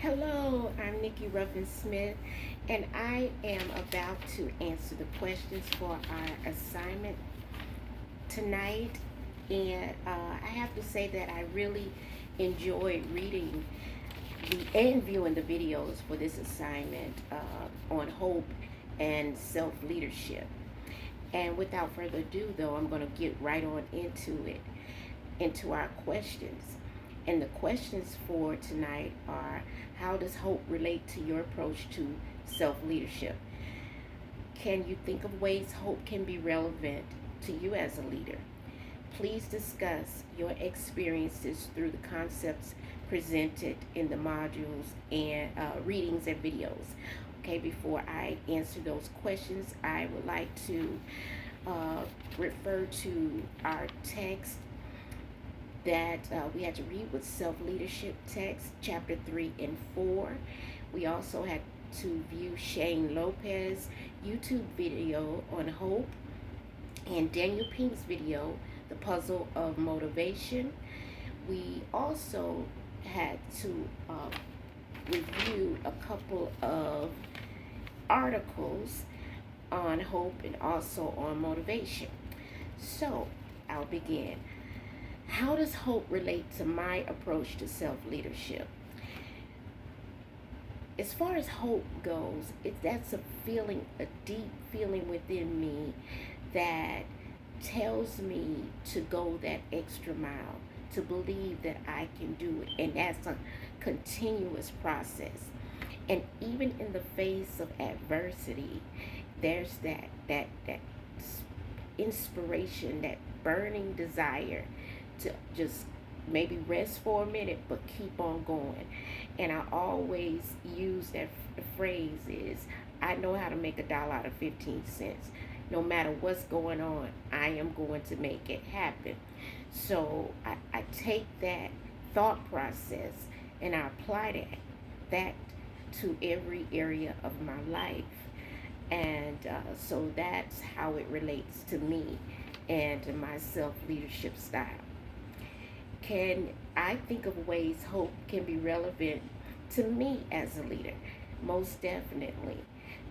Hello, I'm Nikki Ruffin Smith, and I am about to answer the questions for our assignment tonight. And I have to say that I really enjoyed reading and viewing the videos for this assignment on hope and self leadership. And without further ado, though, I'm going to get right on into our questions. And the questions for tonight are: how does hope relate to your approach to self leadership? Can you think of ways hope can be relevant to you as a leader? Please discuss your experiences through the concepts presented in the modules and readings and videos. Okay, before I answer those questions, I would like to refer to our text that we had to read with self-leadership text, chapter 3 and 4. We also had to view Shane Lopez's YouTube video on hope and Daniel Pink's video, The Puzzle of Motivation. We also had to review a couple of articles on hope and also on motivation. So I'll begin. How does hope relate to my approach to self-leadership? As far as hope goes, that's a feeling, a deep feeling within me that tells me to go that extra mile, to believe that I can do it. And that's a continuous process. And even in the face of adversity, there's that inspiration, that burning desire to just maybe rest for a minute but keep on going. And I always use that phrase is, I know how to make $1 out of 15 cents. No matter what's going on, I am going to make it happen. So I take that thought process and I apply that to every area of my life. And so that's how it relates to me and my self-leadership style. Can I think of ways hope can be relevant to me as a leader? Most definitely.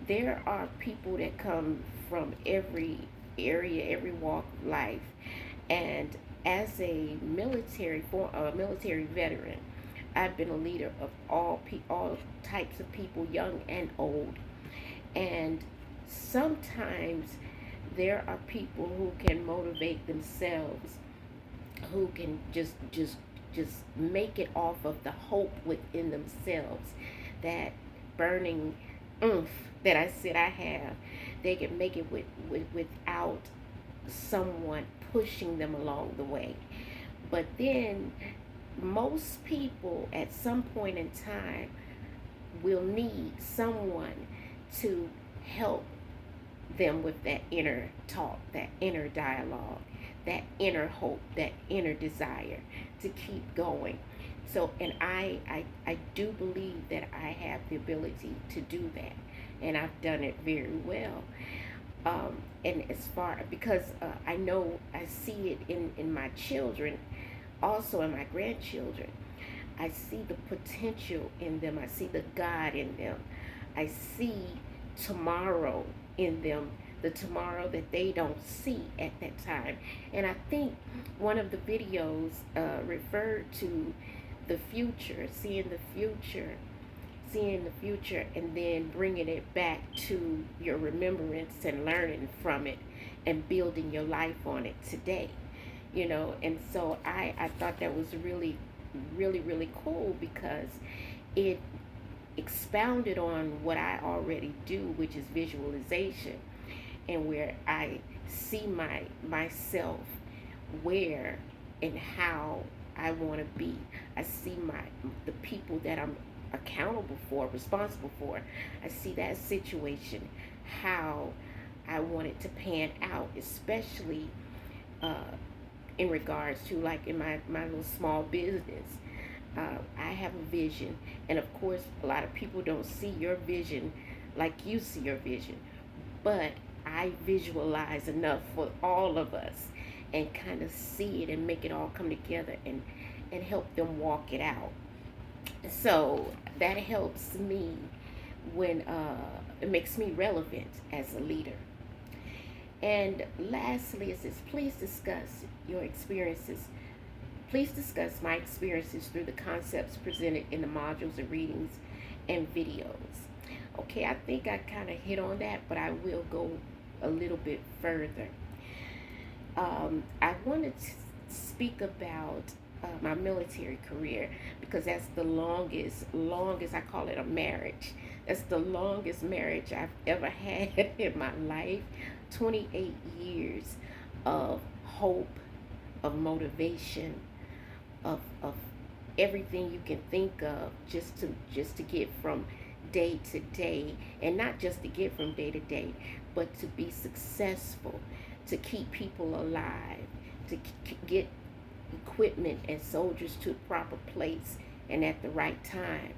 There are people that come from every area, every walk of life. And as a military veteran, I've been a leader of all types of people, young and old. And sometimes there are people who can motivate themselves, who can just make it off of the hope within themselves, that burning oomph that I said I have. They can make it without someone pushing them along the way. But then most people at some point in time will need someone to help them with that inner talk, that inner dialogue, that inner hope, that inner desire to keep going. So, and I do believe that I have the ability to do that, and I've done it very well. And as far, because I know, I see it in my children, also in my grandchildren. I see the potential in them. I see the God in them. I see tomorrow in them, the tomorrow that they don't see at that time. And I think one of the videos referred to the future, seeing the future, and then bringing it back to your remembrance and learning from it and building your life on it today. And so I thought that was really, really, really cool, because it expounded on what I already do, which is visualization, and where I see myself where and how I want to be. I see the people that I'm accountable for, responsible for. I see that situation, how I want it to pan out, especially in regards to, like, in my little small business. I have a vision, and of course a lot of people don't see your vision like you see your vision, but I visualize enough for all of us and kind of see it and make it all come together and help them walk it out. So that helps me when it makes me relevant as a leader. And lastly, it says, please discuss your experiences. Please discuss my experiences through the concepts presented in the modules and readings and videos. Okay, I think I kind of hit on that, but I will go a little bit further. I wanted to speak about my military career because that's the longest, I call it a marriage. That's the longest marriage I've ever had in my life. 28 years of hope, of motivation, of everything you can think of, just to get from day to day, and not just to get from day to day, but to be successful, to keep people alive, to get equipment and soldiers to the proper place and at the right time.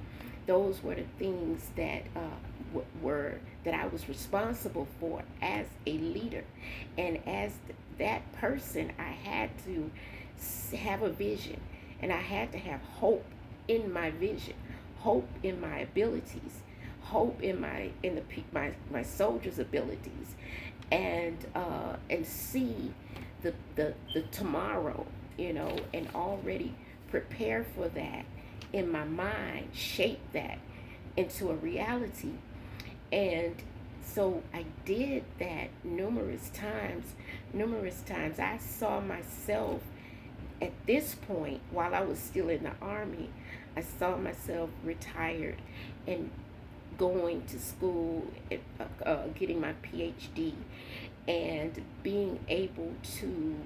Those were the things that were that I was responsible for as a leader, and as that person, I had to have a vision, and I had to have hope in my vision, hope in my abilities, hope in my soldiers' abilities, and see the tomorrow, and already prepare for that in my mind, shape that into a reality. And so I did that numerous times. Numerous times I saw myself at this point, while I was still in the Army, I saw myself retired and going to school, getting my PhD, and being able to